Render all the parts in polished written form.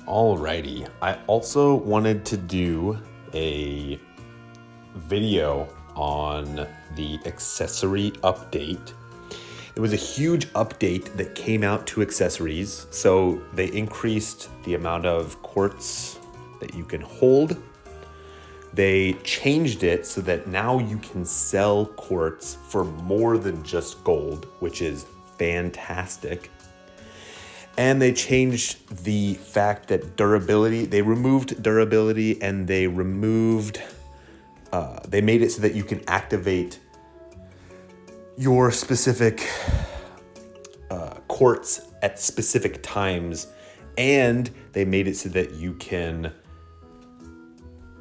Alrighty, I also wanted to do a video on the accessory update. It was a huge update that came out to accessories. So they increased the amount of quartz that you can hold. They changed it so that now you can sell quartz for more than just gold, which is fantastic. And they changed the fact that durability, they removed durability and they made it so that you can activate your specific quartz at specific times. And they made it so that you can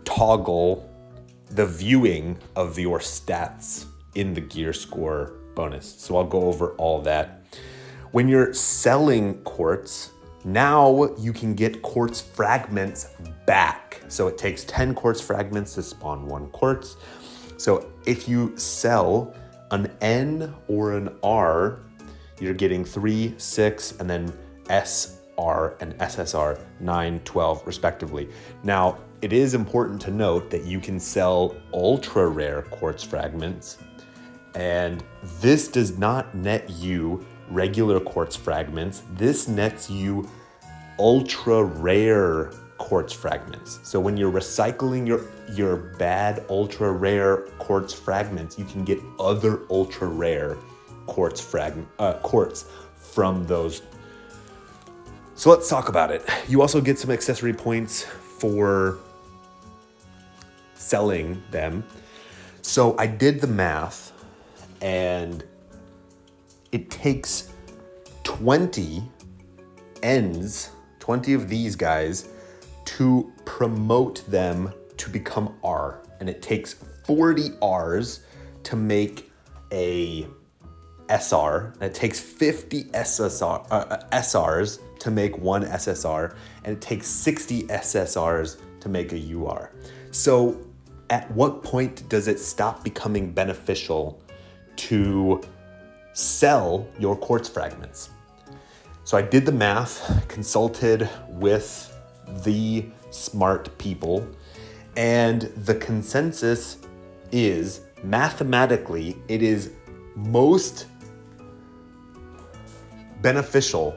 toggle the viewing of your stats in the gear score bonus. So I'll go over all that. When you're selling quartz, now you can get quartz fragments back. So it takes 10 quartz fragments to spawn 1 quartz. So if you sell an N or an R, you're getting 3, 6, and then SR and SSR, 9, 12 respectively. Now, it is important to note that you can sell ultra rare quartz fragments, and this does not net you regular quartz fragments. This nets you ultra rare quartz fragments. So when you're recycling your bad ultra rare quartz fragments, you can get other ultra rare quartz from those. So let's talk about it. You also get some accessory points for selling them. So I did the math, and it takes 20 Ns, 20 of these guys, to promote them to become R. And it takes 40 Rs to make a SR. And it takes 50 SRs to make 1 SSR. And it takes 60 SSRs to make a UR. So at what point does it stop becoming beneficial to sell your quartz fragments? So I did the math, consulted with the smart people, and the consensus is mathematically it is most beneficial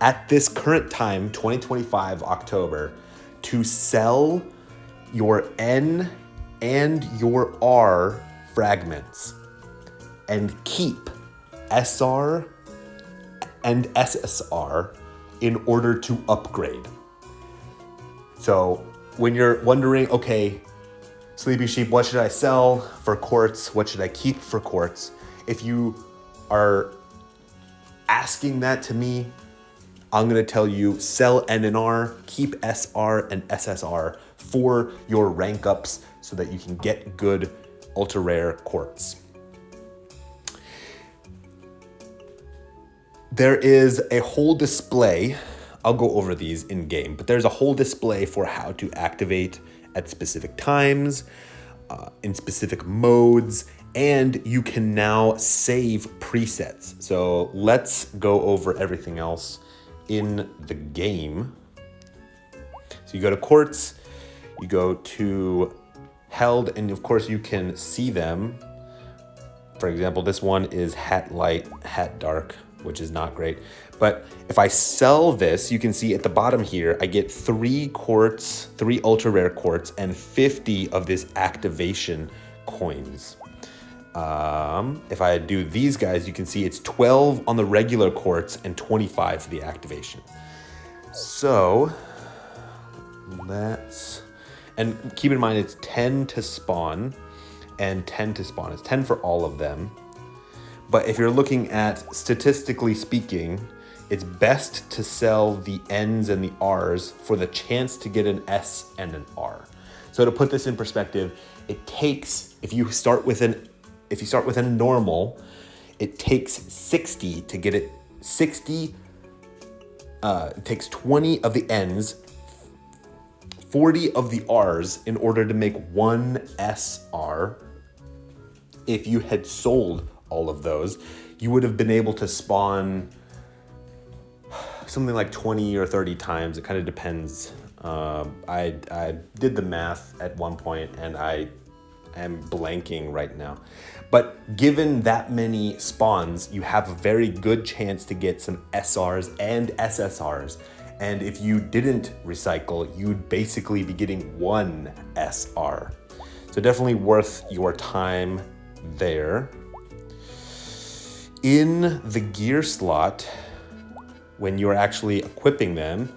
at this current time, 2025 October, to sell your N and your R fragments and keep SR and SSR in order to upgrade. So when you're wondering, okay, Sleepy Sheep, what should I sell for quartz? What should I keep for quartz? If you are asking that to me, I'm gonna tell you sell N and R, keep SR and SSR for your rank ups so that you can get good ultra rare quartz. There is a whole display. I'll go over these in game, but there's a whole display for how to activate at specific times, in specific modes, and you can now save presets. So let's go over everything else in the game. So you go to quartz, you go to held, and of course you can see them. For example, this one is hat light, hat dark, which is not great. But if I sell this, you can see at the bottom here, I get 3 quartz, 3 ultra rare quartz, and 50 of this activation coins. If I do these guys, you can see it's 12 on the regular quartz and 25 for the activation. So and keep in mind it's 10 to spawn and 10 to spawn. It's 10 for all of them. But if you're looking at statistically speaking, it's best to sell the N's and the R's for the chance to get an S and an R. So to put this in perspective, it takes, if you start with a normal, it takes 60 to get it. 60, it takes 20 of the N's, 40 of the R's in order to make 1 SR. If you had sold all of those, you would have been able to spawn something like 20 or 30 times. It kind of depends. I did the math at one point and I am blanking right now. But given that many spawns, you have a very good chance to get some SRs and SSRs. And if you didn't recycle, you'd basically be getting 1 SR. So definitely worth your time there. In the gear slot, when you're actually equipping them,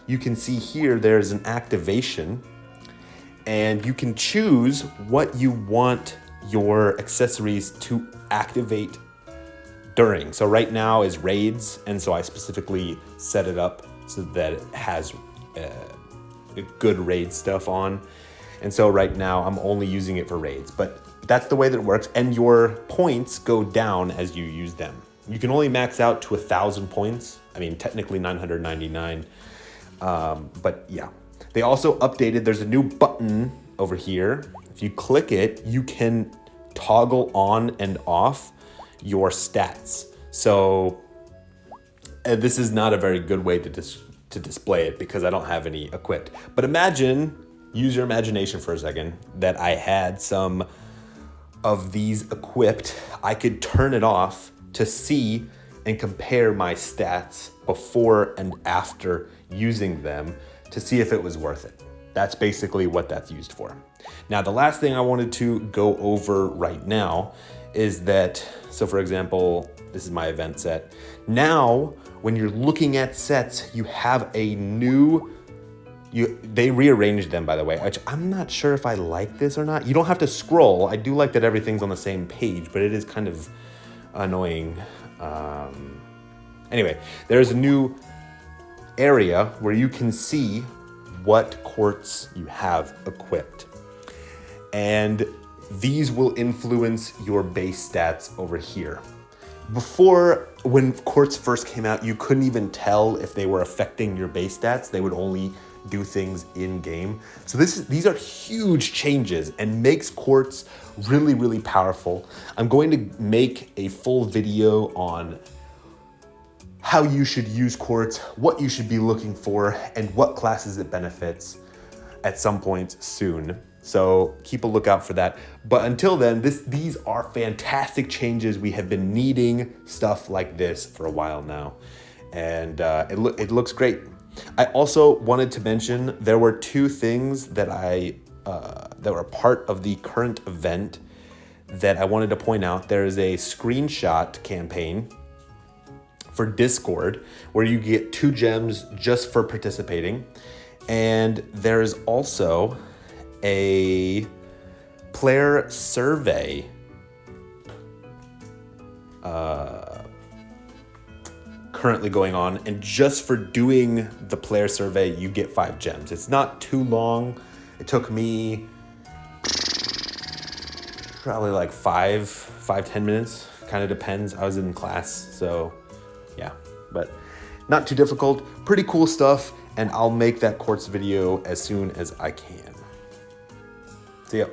you can see here there's an activation, and you can choose what you want your accessories to activate during. So right now is raids, and so I specifically set it up so that it has good raid stuff on. And so right now I'm only using it for raids, but that's the way that it works. And your points go down as you use them. You can only max out to 1,000 points. I mean, technically 999, but yeah. They also updated, there's a new button over here. If you click it, you can toggle on and off your stats. So this is not a very good way to display it because I don't have any equipped. But imagine, use your imagination for a second, that I had some of these equipped. I could turn it off to see and compare my stats before and after using them to see if it was worth it. That's basically what that's used for. Now, the last thing I wanted to go over right now is that, so for example, this is my event set. Now, when you're looking at sets, you have a new, they rearranged them, by the way, which I'm not sure if I like this or not. You don't have to scroll. I do like that everything's on the same page, but it is kind of annoying. Anyway, there's a new area where you can see what quartz you have equipped. And these will influence your base stats over here. Before, when quartz first came out, you couldn't even tell if they were affecting your base stats. They would only do things in game. So these are huge changes and makes quartz really, really powerful. I'm going to make a full video on how you should use quartz, what you should be looking for, and what classes it benefits at some point soon. So keep a lookout for that. But until then, these are fantastic changes. We have been needing stuff like this for a while now, and it looks great. I also wanted to mention there were 2 things that that were part of the current event that I wanted to point out. There is a screenshot campaign for Discord where you get 2 gems just for participating, and there is also a player survey currently going on, and just for doing the player survey you get 5 gems. It's not too long. It took me probably like 5-10 minutes, kind of depends. I was in class, so yeah, but not too difficult. Pretty cool stuff, and I'll make that quartz video as soon as I can. See ya.